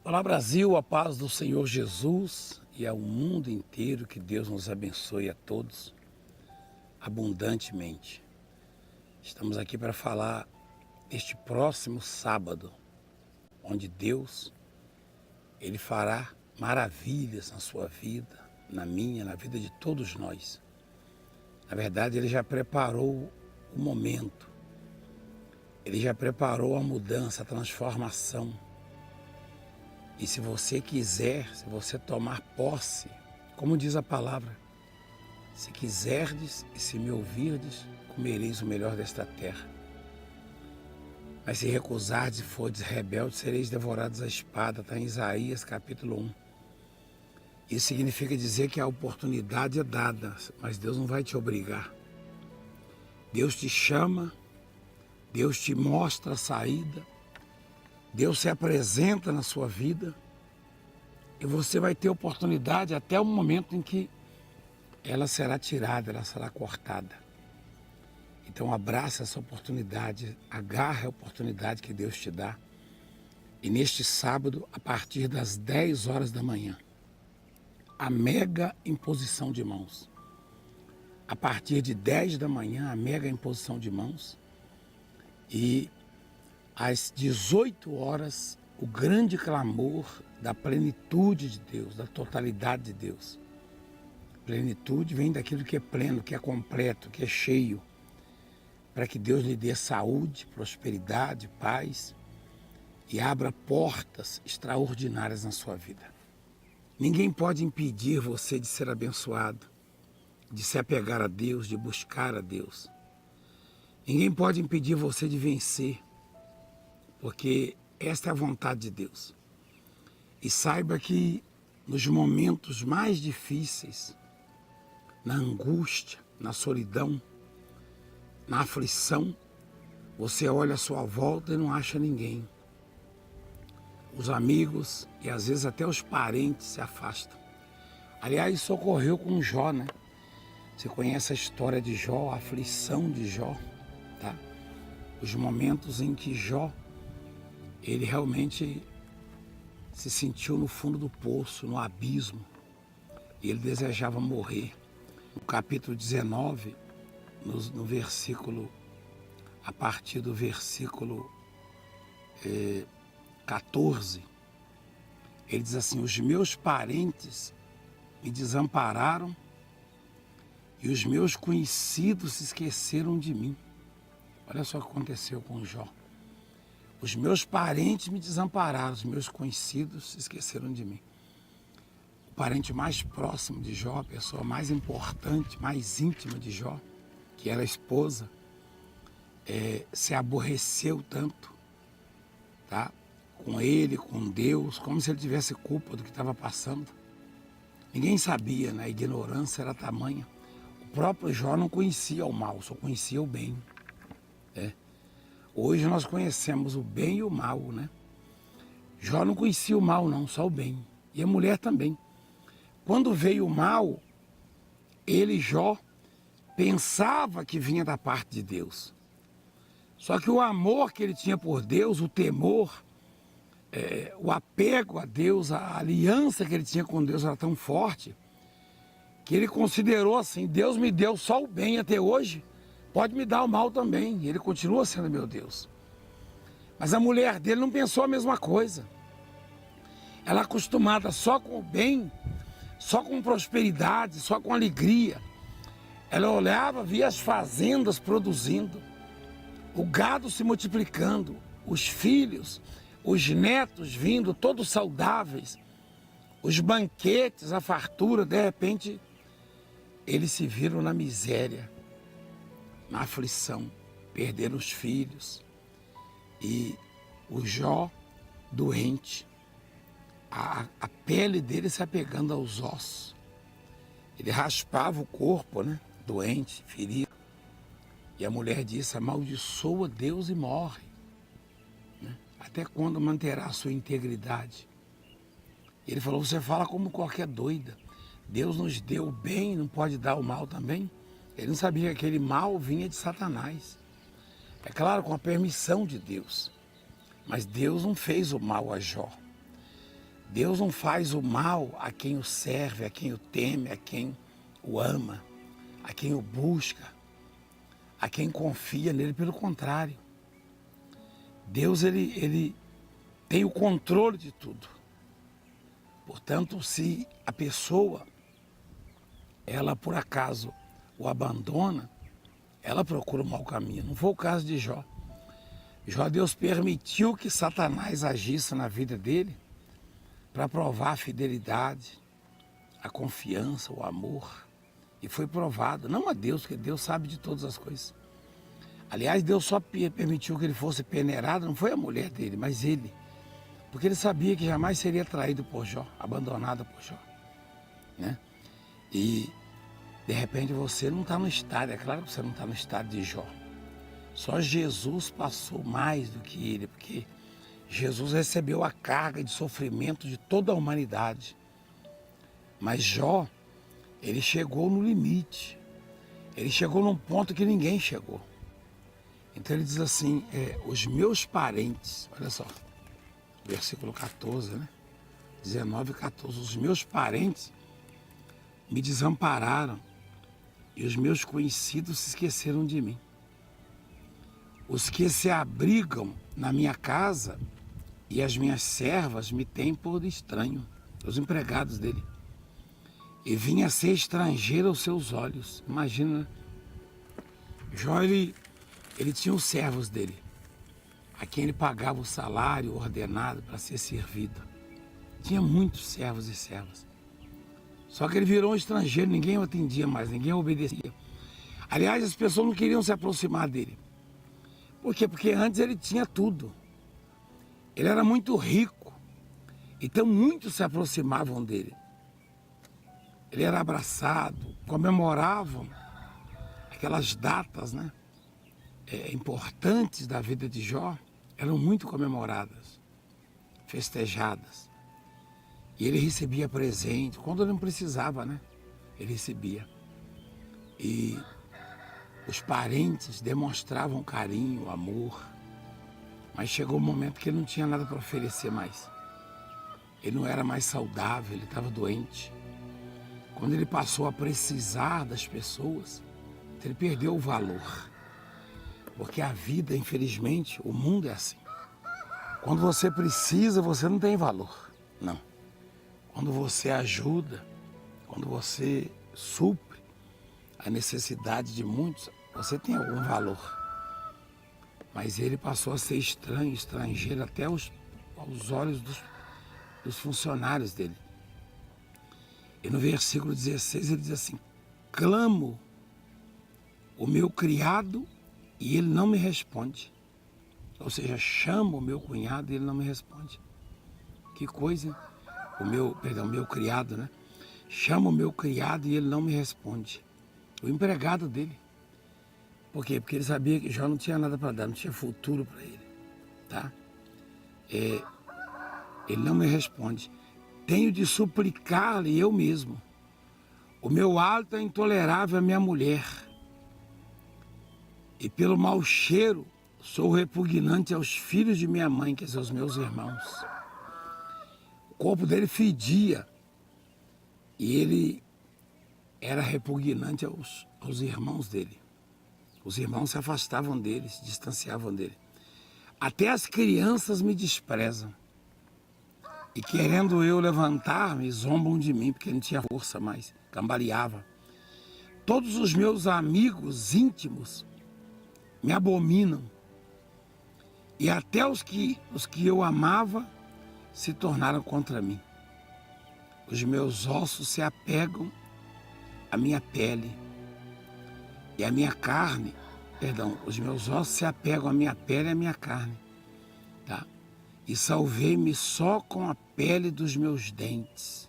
Olá Brasil, a paz do Senhor Jesus e ao mundo inteiro, que Deus nos abençoe a todos abundantemente. Estamos aqui para falar este próximo sábado, onde Deus, Ele fará maravilhas na sua vida, na minha, na vida de todos nós. Na verdade, Ele já preparou o momento, Ele já preparou a mudança, a transformação. E se você quiser, se você tomar posse, como diz a palavra, se quiserdes e se me ouvirdes, comereis o melhor desta terra. Mas se recusardes e fordes rebeldes, sereis devorados à espada. Está em Isaías capítulo 1. Isso significa dizer que a oportunidade é dada, mas Deus não vai te obrigar. Deus te chama, Deus te mostra a saída, Deus se apresenta na sua vida e você vai ter oportunidade até o momento em que ela será tirada, ela será cortada. Então abraça essa oportunidade, agarra a oportunidade que Deus te dá. E neste sábado, a partir das 10 horas da manhã, a mega imposição de mãos. A partir de 10 da manhã, a mega imposição de mãos. E às 18 horas, o grande clamor da plenitude de Deus, da totalidade de Deus. Plenitude vem daquilo que é pleno, que é completo, que é cheio, para que Deus lhe dê saúde, prosperidade, paz e abra portas extraordinárias na sua vida. Ninguém pode impedir você de ser abençoado, de se apegar a Deus, de buscar a Deus. Ninguém pode impedir você de vencer, porque esta é a vontade de Deus. E saiba que nos momentos mais difíceis, na angústia, na solidão, na aflição, você olha à sua volta e não acha ninguém. Os amigos e às vezes até os parentes se afastam. Aliás, isso ocorreu com Jó, né? Você conhece a história de Jó, a aflição de Jó, tá? Os momentos em que Jó, ele realmente se sentiu no fundo do poço, no abismo, e ele desejava morrer. No capítulo 19, no versículo, a partir do versículo 14, ele diz assim: os meus parentes me desampararam e os meus conhecidos se esqueceram de mim. Olha só o que aconteceu com Jó. Os meus parentes me desampararam, os meus conhecidos se esqueceram de mim. O parente mais próximo de Jó, a pessoa mais importante, mais íntima de Jó, que era a esposa, se aborreceu tanto, tá? Com ele, com Deus, como se ele tivesse culpa do que estava passando. Ninguém sabia, né? A ignorância era tamanha. O próprio Jó não conhecia o mal, só conhecia o bem. Hoje nós conhecemos o bem e o mal, né? Jó não conhecia o mal não, só o bem. E a mulher também. Quando veio o mal, ele, Jó, pensava que vinha da parte de Deus. Só que o amor que ele tinha por Deus, o temor, o apego a Deus, a aliança que ele tinha com Deus era tão forte, que ele considerou assim: Deus me deu só o bem até hoje, pode me dar o mal também. Ele continua sendo meu Deus. Mas a mulher dele não pensou a mesma coisa. Ela acostumada só com o bem, só com prosperidade, só com alegria. Ela olhava, via as fazendas produzindo, o gado se multiplicando, os filhos, os netos vindo todos saudáveis, os banquetes, a fartura. De repente, eles se viram na miséria, na aflição, perderam os filhos. E o Jó doente, a pele dele se apegando aos ossos. Ele raspava o corpo, né? Doente, ferido. E a mulher disse: amaldiçoa Deus e morre. Né? Até quando manterá a sua integridade? Ele falou: você fala como qualquer doida. Deus nos deu o bem, não pode dar o mal também? Ele não sabia que aquele mal vinha de Satanás. É claro, com a permissão de Deus. Mas Deus não fez o mal a Jó. Deus não faz o mal a quem o serve, a quem o teme, a quem o ama, a quem o busca, a quem confia nele. Pelo contrário, Deus ele tem o controle de tudo. Portanto, se a pessoa, ela por acaso o abandona, ela procura o mau caminho. Não foi o caso de Jó. Jó, Deus permitiu que Satanás agisse na vida dele para provar a fidelidade, a confiança, o amor. E foi provado, não a Deus, porque Deus sabe de todas as coisas. Aliás, Deus só permitiu que ele fosse peneirado, não foi a mulher dele, mas ele. Porque ele sabia que jamais seria traído por Jó, abandonado por Jó, né? E, de repente, você não está no estado, é claro que você não está no estado de Jó. Só Jesus passou mais do que ele, porque Jesus recebeu a carga de sofrimento de toda a humanidade. Mas Jó, ele chegou no limite. Ele chegou num ponto que ninguém chegou. Então ele diz assim, os meus parentes, olha só, versículo 14, né? 19 e 14, os meus parentes me desampararam e os meus conhecidos se esqueceram de mim. Os que se abrigam na minha casa e as minhas servas me têm por estranho, os empregados dele. E vim a ser estrangeiro aos seus olhos. Imagina, Jó, ele tinha os servos dele, a quem ele pagava o salário ordenado para ser servido. Tinha muitos servos e servas. Só que ele virou um estrangeiro, ninguém o atendia mais, ninguém o obedecia. Aliás, as pessoas não queriam se aproximar dele. Por quê? Porque antes ele tinha tudo. Ele era muito rico. Então muitos se aproximavam dele. Ele era abraçado, comemoravam aquelas datas, né, importantes da vida de Jó, eram muito comemoradas, festejadas. E ele recebia presente, quando ele não precisava, né? Ele recebia. E os parentes demonstravam carinho, amor. Mas chegou um momento que ele não tinha nada para oferecer mais. Ele não era mais saudável, ele estava doente. Quando ele passou a precisar das pessoas, ele perdeu o valor. Porque a vida, infelizmente, o mundo é assim. Quando você precisa, você não tem valor. Não. Quando você ajuda, quando você supre a necessidade de muitos, você tem algum valor. Mas ele passou a ser estranho, estrangeiro, até aos olhos dos funcionários dele. E no versículo 16 ele diz assim, clamo o meu criado e ele não me responde. Ou seja, chamo o meu cunhado e ele não me responde. Que coisa, meu criado, né? Chamo o meu criado e ele não me responde. O empregado dele. Por quê? Porque ele sabia que Jó não tinha nada para dar, não tinha futuro para ele, tá? Ele não me responde. Tenho de suplicar-lhe eu mesmo. O meu hálito é intolerável à minha mulher. E pelo mau cheiro sou repugnante aos filhos de minha mãe, que são os meus irmãos. O corpo dele fedia. E ele era repugnante aos irmãos dele. Os irmãos se afastavam dele, se distanciavam dele. Até as crianças me desprezam. E querendo eu levantar-me, zombam de mim, porque não tinha força mais, cambaleava. Todos os meus amigos íntimos me abominam. E até os que eu amava se tornaram contra mim. Os meus ossos se apegam à minha pele. E a minha carne, os meus ossos se apegam à minha pele e à minha carne. Tá? E salvei-me só com a pele dos meus dentes.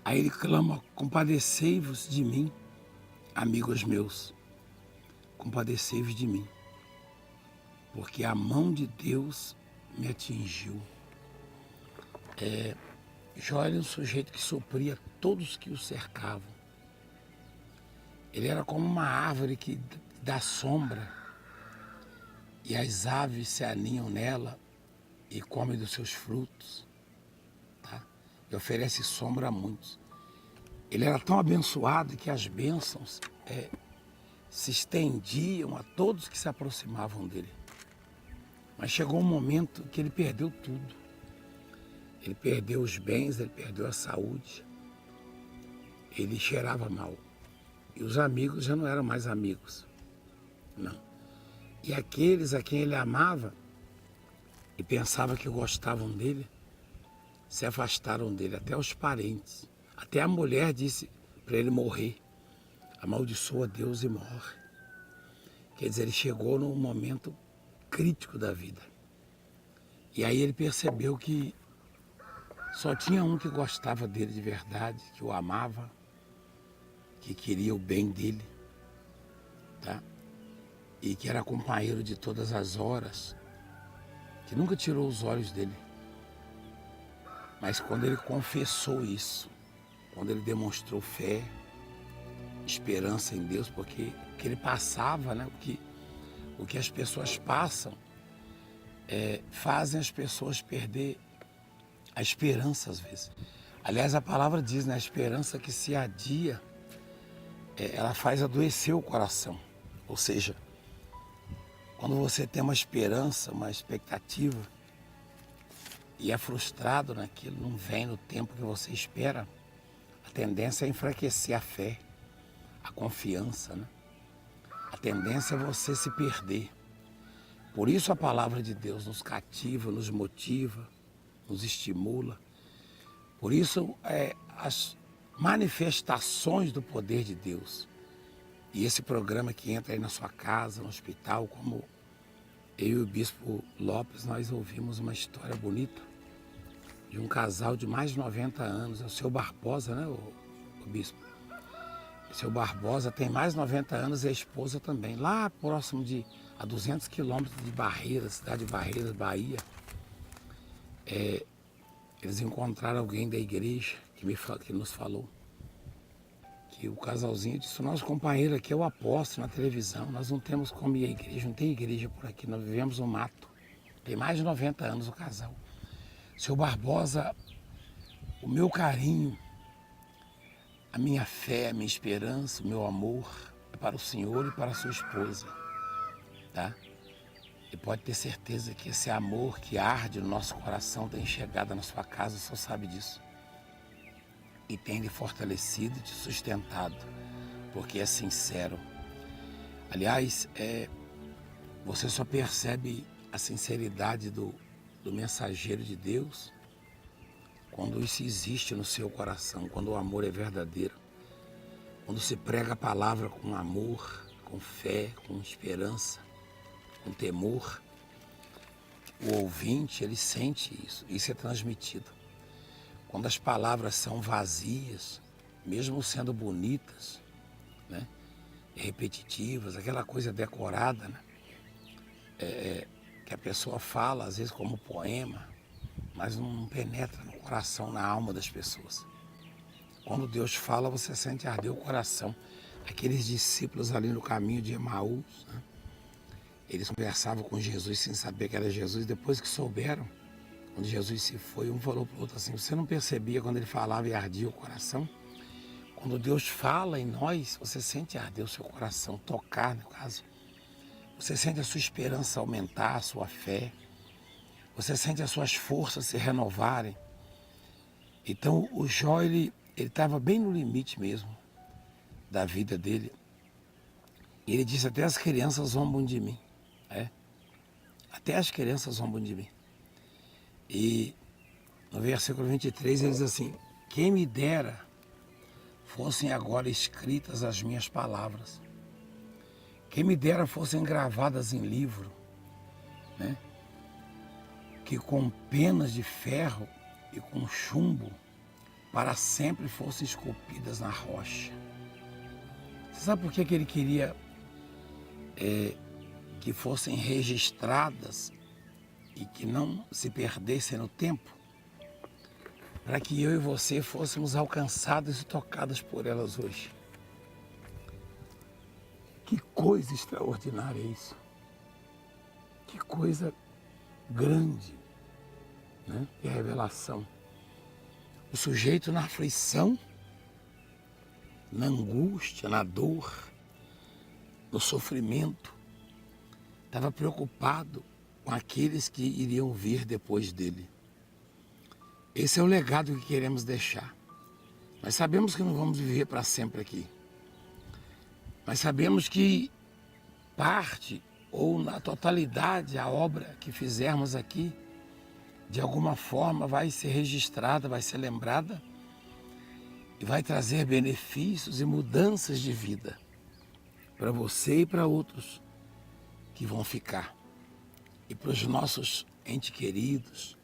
Aí ele clama, compadecei-vos de mim, amigos meus. Compadecei-vos de mim. Porque a mão de Deus me atingiu. Jó era um sujeito que supria todos que o cercavam. Ele era como uma árvore que dá sombra e as aves se aninham nela e comem dos seus frutos. e oferece sombra a muitos. Ele era tão abençoado que as bênçãos se estendiam a todos que se aproximavam dele. Mas chegou um momento que ele perdeu tudo. Ele perdeu os bens, ele perdeu a saúde. Ele cheirava mal. E os amigos já não eram mais amigos. Não. E aqueles a quem ele amava e pensava que gostavam dele, se afastaram dele, até os parentes. Até a mulher disse para ele morrer. Amaldiçoa Deus e morre. Quer dizer, ele chegou num momento crítico da vida. E aí ele percebeu que só tinha um que gostava dele de verdade, que o amava, que queria o bem dele, tá? E que era companheiro de todas as horas, que nunca tirou os olhos dele. Mas quando ele confessou isso, quando ele demonstrou fé, esperança em Deus, porque o que ele passava, né? O que as pessoas passam, fazem as pessoas perder a esperança às vezes. Aliás, a palavra diz, né? A esperança que se adia, ela faz adoecer o coração. Ou seja, quando você tem uma esperança, uma expectativa, e é frustrado naquilo, não vem no tempo que você espera, a tendência é enfraquecer a fé, a confiança, né? A tendência é você se perder. Por isso a palavra de Deus nos cativa, nos motiva, nos estimula. Por isso as manifestações do poder de Deus. E esse programa que entra aí na sua casa, no hospital, como eu e o Bispo Lopes, nós ouvimos uma história bonita de um casal de mais de 90 anos, é o seu Barbosa, né, o Bispo? O seu Barbosa tem mais de 90 anos e a esposa também, lá próximo a 200 quilômetros de Barreiras, cidade de Barreiras, Bahia. Eles encontraram alguém da igreja que nos falou que o casalzinho disse: o nosso companheiro aqui é o apóstolo na televisão, nós não temos como ir à igreja, não tem igreja por aqui, nós vivemos no mato. Tem mais de 90 anos o casal. Seu Barbosa, o meu carinho, a minha fé, a minha esperança, o meu amor é para o Senhor e para a sua esposa, tá? E pode ter certeza que esse amor que arde no nosso coração tem chegado na sua casa, só sabe disso. E tem lhe fortalecido e te sustentado, porque é sincero. Aliás, você só percebe a sinceridade do mensageiro de Deus quando isso existe no seu coração, quando o amor é verdadeiro, quando se prega a palavra com amor, com fé, com esperança, com temor. O ouvinte, ele sente isso é transmitido. Quando as palavras são vazias, mesmo sendo bonitas, né, repetitivas, aquela coisa decorada, né, que a pessoa fala, às vezes como poema, mas não penetra no coração, na alma das pessoas. Quando Deus fala, você sente arder o coração. Aqueles discípulos ali no caminho de Emaús, né, eles conversavam com Jesus sem saber que era Jesus. Depois que souberam, quando Jesus se foi, um falou para o outro assim: você não percebia quando ele falava e ardia o coração? Quando Deus fala em nós, você sente arder o seu coração, tocar, no caso. Você sente a sua esperança aumentar, a sua fé. Você sente as suas forças se renovarem. Então o Jó, ele estava bem no limite mesmo da vida dele. E ele disse: até as crianças zombam de mim. Até as crianças zombam de mim. E no versículo 23 ele diz assim: quem me dera fossem agora escritas as minhas palavras. Quem me dera fossem gravadas em livro, né? Que com penas de ferro e com chumbo para sempre fossem esculpidas na rocha. Você sabe por que ele queria que fossem registradas e que não se perdessem no tempo? Para que eu e você fôssemos alcançados e tocados por elas hoje. Que coisa extraordinária é isso. Que coisa grande, né? Que revelação. O sujeito na aflição, na angústia, na dor, no sofrimento, estava preocupado com aqueles que iriam vir depois dele. Esse é o legado que queremos deixar. Nós sabemos que não vamos viver para sempre aqui. Mas sabemos que parte ou na totalidade a obra que fizermos aqui, de alguma forma vai ser registrada, vai ser lembrada e vai trazer benefícios e mudanças de vida para você e para outros que vão ficar e para os nossos entes queridos.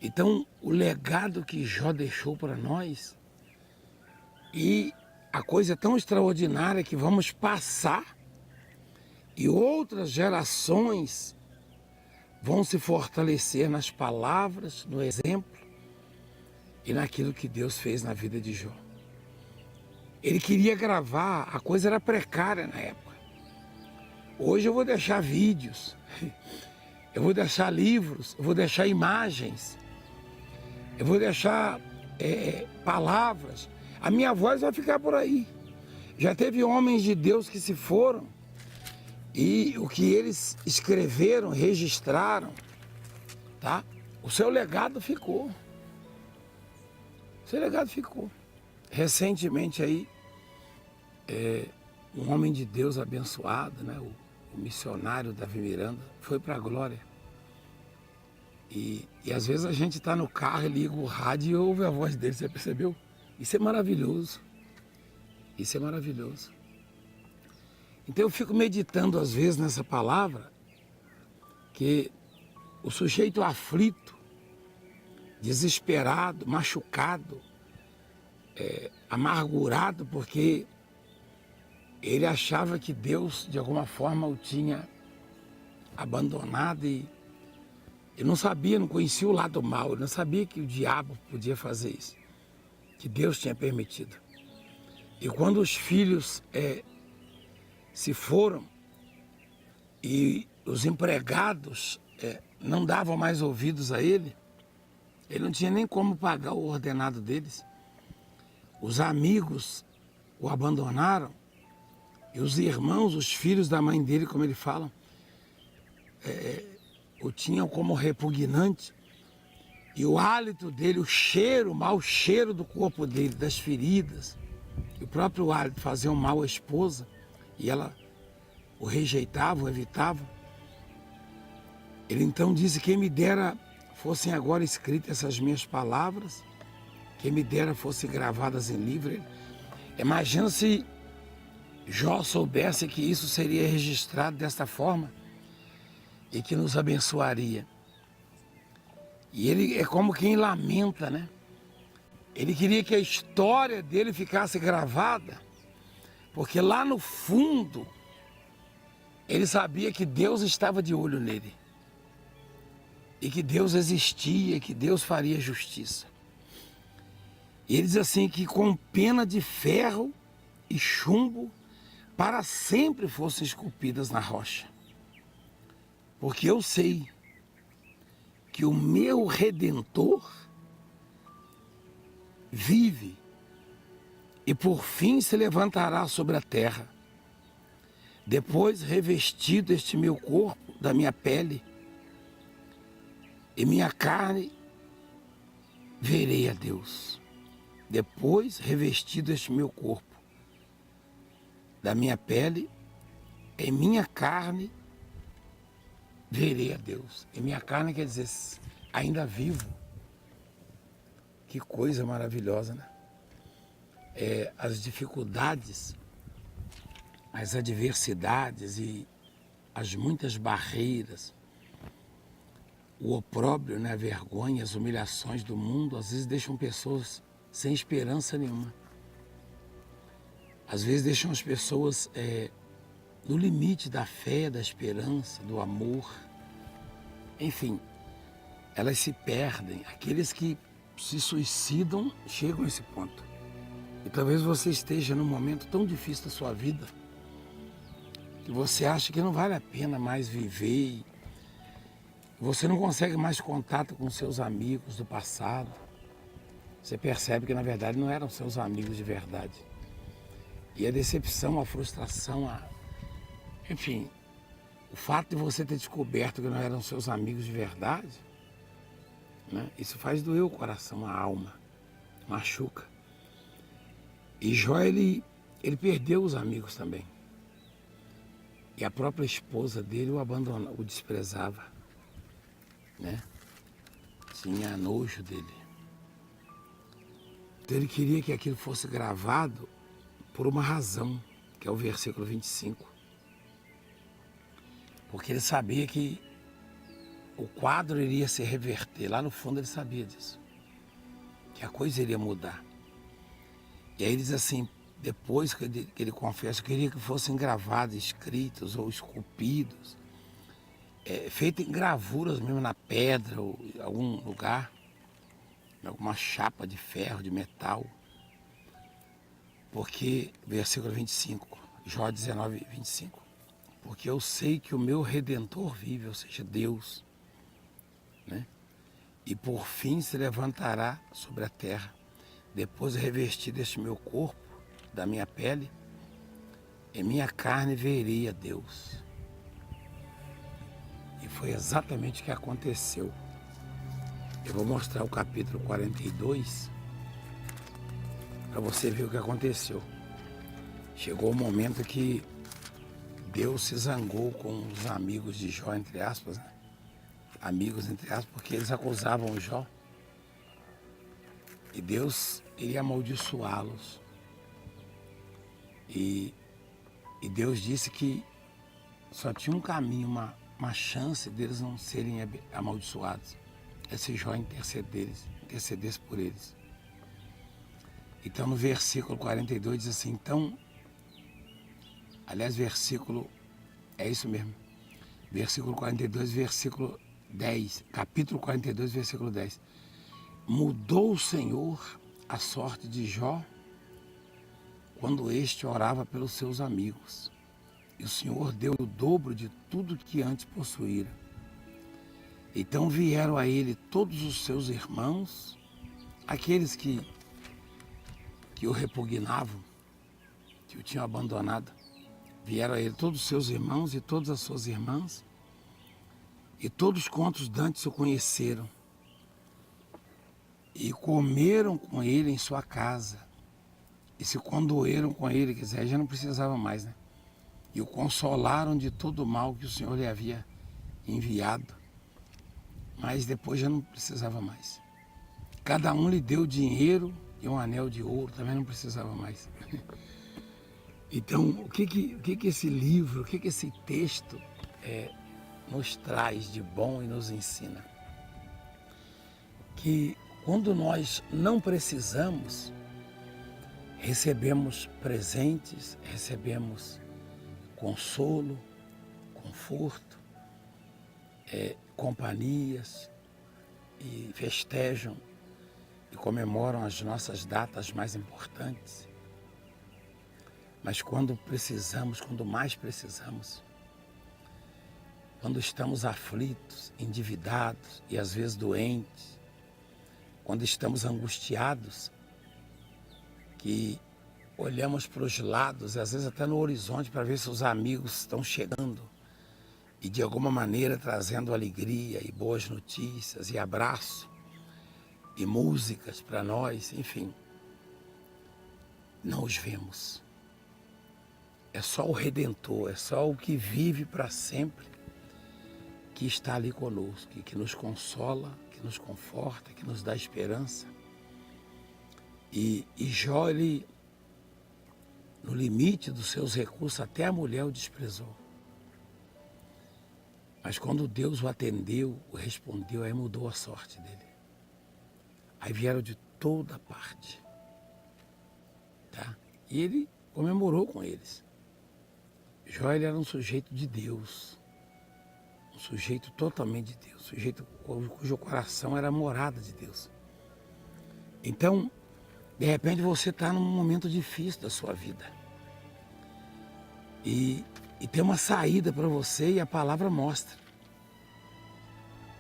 Então, o legado que Jó deixou para nós, e a coisa é tão extraordinária que vamos passar e outras gerações vão se fortalecer nas palavras, no exemplo e naquilo que Deus fez na vida de Jó. Ele queria gravar, a coisa era precária na época. Hoje eu vou deixar vídeos, eu vou deixar livros, eu vou deixar imagens, eu vou deixar palavras. A minha voz vai ficar por aí. Já teve homens de Deus que se foram e o que eles escreveram, registraram, tá? O seu legado ficou. O seu legado ficou. Recentemente aí, um homem de Deus abençoado, né? O missionário Davi Miranda, foi para a glória. E às vezes a gente está no carro, liga o rádio e ouve a voz dele, você percebeu? Isso é maravilhoso. Isso é maravilhoso. Então eu fico meditando às vezes nessa palavra, que o sujeito aflito, desesperado, machucado, amargurado, porque ele achava que Deus de alguma forma o tinha abandonado e não sabia, não conhecia o lado mal, ele não sabia que o diabo podia fazer isso, que Deus tinha permitido. E quando os filhos se foram e os empregados não davam mais ouvidos a ele não tinha nem como pagar o ordenado deles. Os amigos o abandonaram e os irmãos, os filhos da mãe dele, como ele fala, o tinham como repugnante. E o hálito dele, o cheiro, o mau cheiro do corpo dele, das feridas, e o próprio hálito fazia um mal à esposa, e ela o rejeitava, o evitava. Ele então disse: quem me dera fossem agora escritas essas minhas palavras, quem me dera fossem gravadas em livro. Imagina se Jó soubesse que isso seria registrado desta forma e que nos abençoaria. E ele é como quem lamenta, né? Ele queria que a história dele ficasse gravada, porque lá no fundo ele sabia que Deus estava de olho nele e que Deus existia, que Deus faria justiça. E ele diz assim, que com pena de ferro e chumbo para sempre fossem esculpidas na rocha, porque eu sei que o meu Redentor vive e por fim se levantará sobre a terra. Depois, revestido este meu corpo da minha pele e minha carne, verei a Deus. Depois, revestido este meu corpo da minha pele, em minha carne, verei a Deus. Em minha carne quer dizer ainda vivo. Que coisa maravilhosa, né? As dificuldades, as adversidades e as muitas barreiras, o opróbrio, né, a vergonha, as humilhações do mundo, às vezes deixam pessoas sem esperança nenhuma. Às vezes deixam as pessoas no limite da fé, da esperança, do amor. Enfim, elas se perdem. Aqueles que se suicidam chegam a esse ponto. E talvez você esteja num momento tão difícil da sua vida que você acha que não vale a pena mais viver. Você não consegue mais contato com seus amigos do passado. você percebe que na verdade não eram seus amigos de verdade. E a decepção, a frustração, enfim, o fato de você ter descoberto que não eram seus amigos de verdade, né, isso faz doer o coração, a alma, machuca. E Jó, ele perdeu os amigos também. E a própria esposa dele o abandonou, o desprezava, né? Tinha nojo dele. Então ele queria que aquilo fosse gravado por uma razão, que é o versículo 25. Porque ele sabia que o quadro iria se reverter. Lá no fundo ele sabia disso. Que a coisa iria mudar. E aí ele diz assim, depois que ele confessa, eu queria que fossem gravados, escritos ou esculpidos, feito em gravuras mesmo na pedra ou em algum lugar, em alguma chapa de ferro, de metal. Porque, versículo 25, Jó 19, 25, porque eu sei que o meu Redentor vive, ou seja, Deus, né? E por fim se levantará sobre a terra, depois de revestir este meu corpo, da minha pele, em minha carne verei a Deus. E foi exatamente o que aconteceu. Eu vou mostrar o capítulo 42 para você ver o que aconteceu. Chegou o momento que Deus se zangou com os amigos de Jó, entre aspas, né? Amigos, entre aspas, porque eles acusavam Jó. E Deus iria amaldiçoá-los. E Deus disse que só tinha um caminho, uma chance deles não serem amaldiçoados. É se Jó intercedesse por eles. Então no versículo 42 diz assim, então, aliás, é isso mesmo, versículo 42, versículo 10, capítulo 42, versículo 10. Mudou o Senhor a sorte de Jó quando este orava pelos seus amigos. E o Senhor deu o dobro de tudo que antes possuíra. Então vieram a ele todos os seus irmãos, aqueles que o repugnavam, que o tinham abandonado. Vieram a ele todos os seus irmãos e todas as suas irmãs, e todos quantos dantes o conheceram, e comeram com ele em sua casa, e se condoeram com ele, quer dizer, já não precisava mais, né? E o consolaram de todo o mal que o Senhor lhe havia enviado, mas depois já não precisava mais. Cada um lhe deu dinheiro e um anel de ouro, também não precisava mais. Então, o que esse livro, o que esse texto nos traz de bom e nos ensina? Que quando nós não precisamos, recebemos presentes, recebemos consolo, conforto, companhias, e festejam e comemoram as nossas datas mais importantes. Mas quando precisamos, quando mais precisamos, quando estamos aflitos, endividados e às vezes doentes, quando estamos angustiados, que olhamos para os lados, às vezes até no horizonte, para ver se os amigos estão chegando e de alguma maneira trazendo alegria e boas notícias e abraço e músicas para nós, enfim, não os vemos. É só o Redentor, é só o que vive para sempre que está ali conosco, que nos consola, que nos conforta, que nos dá esperança. E Jó, ele, no limite dos seus recursos, até a mulher o desprezou. Mas quando Deus o atendeu, o respondeu, aí mudou a sorte dele. Aí vieram de toda parte, tá? E ele comemorou com eles. Jó, ele era um sujeito de Deus, um sujeito totalmente de Deus, um sujeito cujo coração era a morada de Deus. Então, de repente você está num momento difícil da sua vida. E tem uma saída para você e a palavra mostra.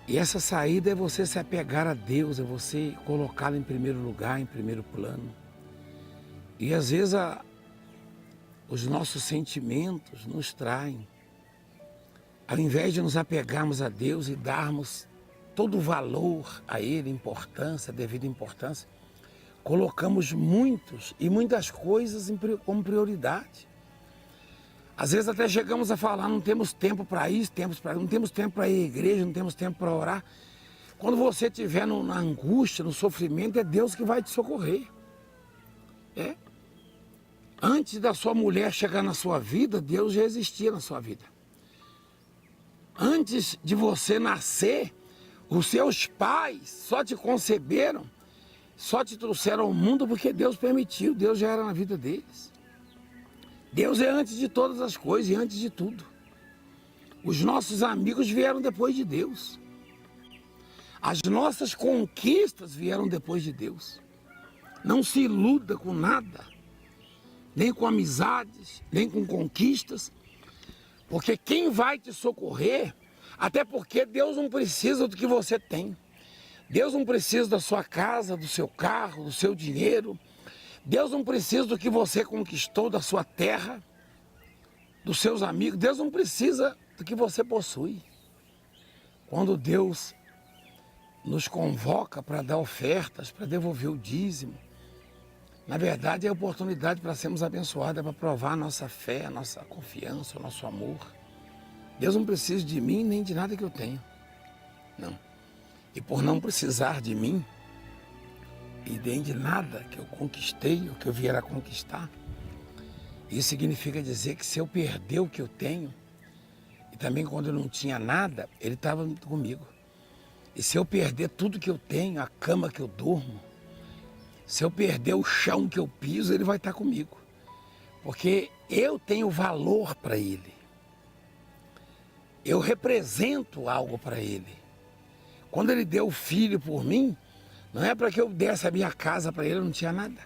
E essa saída é você se apegar a Deus, é você colocá-lo em primeiro lugar, em primeiro plano. E às vezes os nossos sentimentos nos traem. Ao invés de nos apegarmos a Deus e darmos todo o valor a Ele, importância, devida importância, colocamos muitas coisas como prioridade. Às vezes até chegamos a falar, não temos tempo para isso, não temos tempo para ir à igreja, não temos tempo para orar. Quando você estiver na angústia, no sofrimento, é Deus que vai te socorrer. É. Antes da sua mulher chegar na sua vida, Deus já existia na sua vida. Antes de você nascer, os seus pais só te conceberam, só te trouxeram ao mundo porque Deus permitiu, Deus já era na vida deles. Deus é antes de todas as coisas e antes de tudo. Os nossos amigos vieram depois de Deus. As nossas conquistas vieram depois de Deus. Não se iluda com nada, nem com amizades, nem com conquistas, porque quem vai te socorrer, até porque Deus não precisa do que você tem. Deus não precisa da sua casa, do seu carro, do seu dinheiro. Deus não precisa do que você conquistou, da sua terra, dos seus amigos. Deus não precisa do que você possui. Quando Deus nos convoca para dar ofertas, para devolver o dízimo, na verdade é a oportunidade para sermos abençoados, é para provar a nossa fé, a nossa confiança, o nosso amor. Deus não precisa de mim nem de nada que eu tenho. Não. E por não precisar de mim, e nem de nada que eu conquistei ou que eu vier a conquistar, isso significa dizer que se eu perder o que eu tenho, e também quando eu não tinha nada, Ele estava comigo. E se eu perder tudo que eu tenho, a cama que eu durmo, se eu perder o chão que eu piso, Ele vai estar comigo. Porque eu tenho valor para Ele. Eu represento algo para Ele. Quando Ele deu o Filho por mim, não é para que eu desse a minha casa para Ele, eu não tinha nada.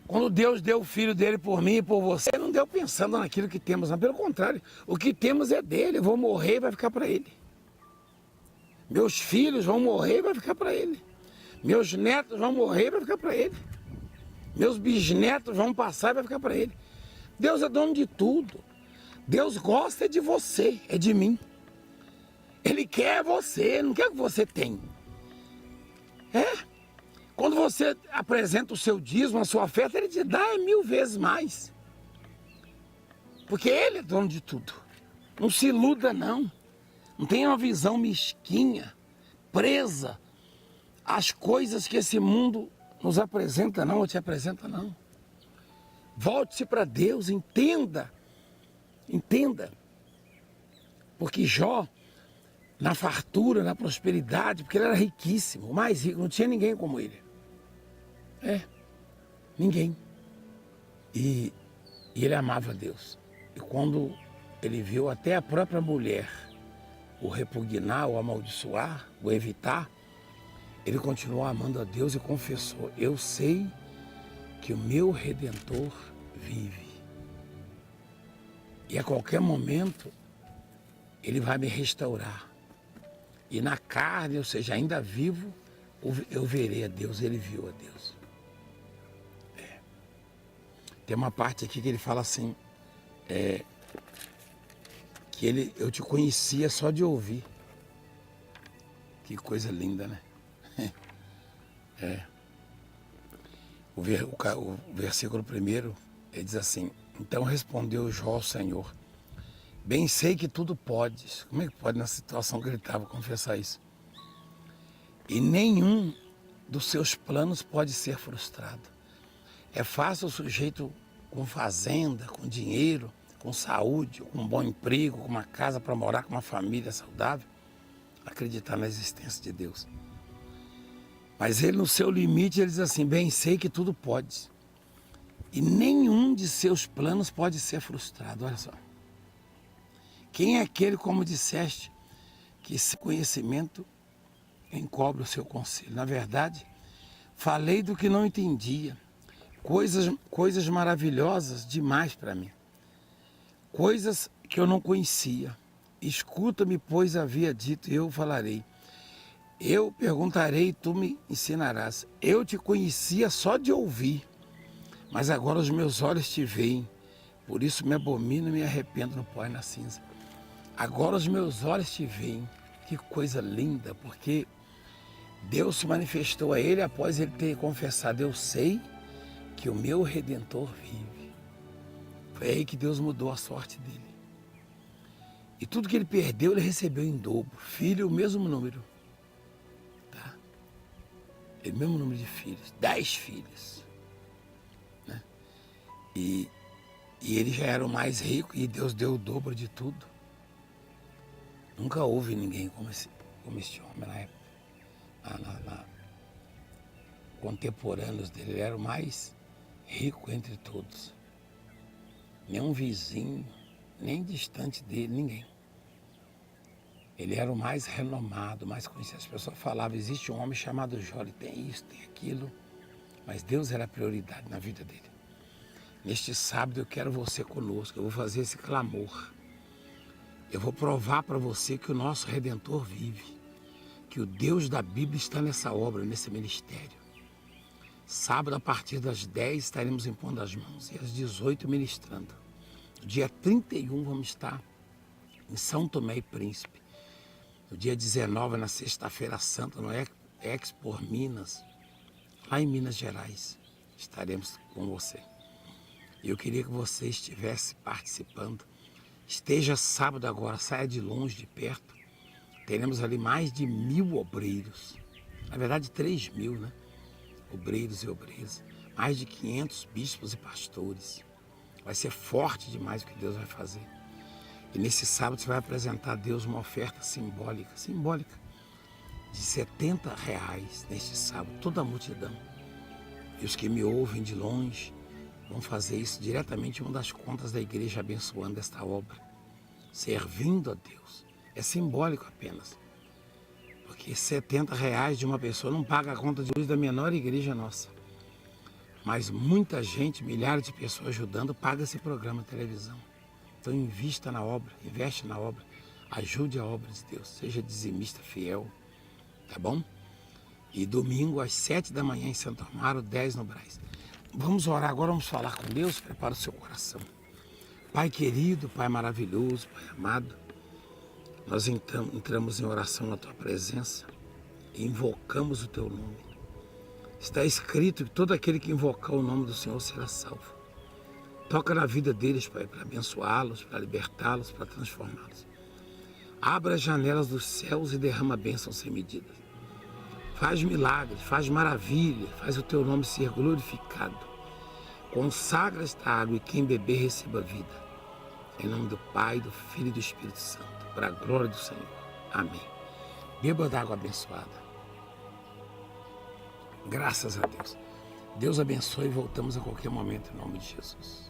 Quando Deus deu o Filho dele por mim e por você, não deu pensando naquilo que temos, não. Pelo contrário, o que temos é dele. Eu vou morrer e vai ficar para Ele. Meus filhos vão morrer e vai ficar para Ele. Meus netos vão morrer e vai ficar para Ele. Meus bisnetos vão passar e vai ficar para Ele. Deus é dono de tudo. Deus gosta de você, é de mim. Ele quer você, não quer que você tenha. Quando você apresenta o seu dízimo, a sua oferta, Ele te dá 1000 vezes mais. Porque Ele é dono de tudo. Não se iluda, não. Não tenha uma visão mesquinha, presa às coisas que esse mundo nos apresenta, não, ou te apresenta, não. Volte-se para Deus, entenda. Entenda. Porque Jó, na fartura, na prosperidade, porque ele era riquíssimo, o mais rico, não tinha ninguém como ele. Ninguém. E ele amava Deus. E quando ele viu até a própria mulher o repugnar, o amaldiçoar, o evitar, ele continuou amando a Deus e confessou: eu sei que o meu Redentor vive. E a qualquer momento Ele vai me restaurar. E na carne, ou seja, ainda vivo, eu verei a Deus. Ele viu a Deus. Tem uma parte aqui que ele fala assim, que eu te conhecia só de ouvir. Que coisa linda, né? O versículo 1, ele diz assim: então respondeu Jó ao Senhor: bem sei que tudo podes. Como é que pode, na situação que ele estava, confessar isso? E nenhum dos seus planos pode ser frustrado. É fácil o sujeito com fazenda, com dinheiro, com saúde, com um bom emprego, com uma casa para morar, com uma família saudável, acreditar na existência de Deus. Mas ele, no seu limite, ele diz assim: bem sei que tudo pode. E nenhum de seus planos pode ser frustrado. Olha só. Quem é aquele, como disseste, que esse conhecimento encobre o seu conselho? Na verdade, falei do que não entendia. Coisas maravilhosas demais para mim. Coisas que eu não conhecia. Escuta-me, pois havia dito, e eu falarei. Eu perguntarei e tu me ensinarás. Eu te conhecia só de ouvir, mas agora os meus olhos te veem. Por isso me abomino e me arrependo no pó e na cinza. Agora os meus olhos te veem. Que coisa linda, porque Deus se manifestou a ele após ele ter confessado: eu sei que o meu Redentor vive. Foi aí que Deus mudou a sorte dele. E tudo que ele perdeu, ele recebeu em dobro. Filho, o mesmo número. Tá? O mesmo número de filhos. 10 filhos. Né? E ele já era o mais rico e Deus deu o dobro de tudo. Nunca houve ninguém como esse homem na época. Contemporâneos dele. Ele era o mais rico entre todos. Nenhum vizinho, nem distante dele, ninguém. Ele era o mais renomado, mais conhecido. As pessoas falavam: existe um homem chamado Jó, ele tem isso, tem aquilo. Mas Deus era a prioridade na vida dele. Neste sábado eu quero você conosco, eu vou fazer esse clamor. Eu vou provar para você que o nosso Redentor vive, que o Deus da Bíblia está nessa obra, nesse ministério. Sábado, a partir das 10, estaremos impondo as mãos e às 18 ministrando. No dia 31 vamos estar em São Tomé e Príncipe. No dia 19, na sexta-feira santa, no Expo Minas, lá em Minas Gerais, estaremos com você. E eu queria que você estivesse participando. Esteja sábado agora, saia de longe, de perto. Teremos ali mais de 1000 obreiros. Na verdade, 3000, né? Obreiros e obreiras. Mais de 500 bispos e pastores. Vai ser forte demais o que Deus vai fazer. E nesse sábado você vai apresentar a Deus uma oferta simbólica, de R$70 neste sábado, toda a multidão. E os que me ouvem de longe vão fazer isso diretamente em uma das contas da igreja, abençoando esta obra, servindo a Deus. É simbólico apenas, porque R$70 de uma pessoa não paga a conta de luz da menor igreja nossa. Mas muita gente, milhares de pessoas ajudando, paga esse programa de televisão. Então invista na obra, investe na obra, ajude a obra de Deus, seja dizimista fiel, tá bom? E domingo às 7 da manhã em Santo Amaro, 10 no Brás. Vamos orar agora, vamos falar com Deus, prepara o seu coração. Pai querido, Pai maravilhoso, Pai amado, nós entramos em oração na Tua presença e invocamos o Teu nome. Está escrito que todo aquele que invocar o nome do Senhor será salvo. Toca na vida deles, Pai, para abençoá-los, para libertá-los, para transformá-los. Abra as janelas dos céus e derrama bênçãos sem medida. Faz milagres, faz maravilha, faz o Teu nome ser glorificado. Consagra esta água e quem beber receba vida. Em nome do Pai, do Filho e do Espírito Santo, para a glória do Senhor. Amém. Beba da água abençoada. Graças a Deus. Deus abençoe e voltamos a qualquer momento em nome de Jesus.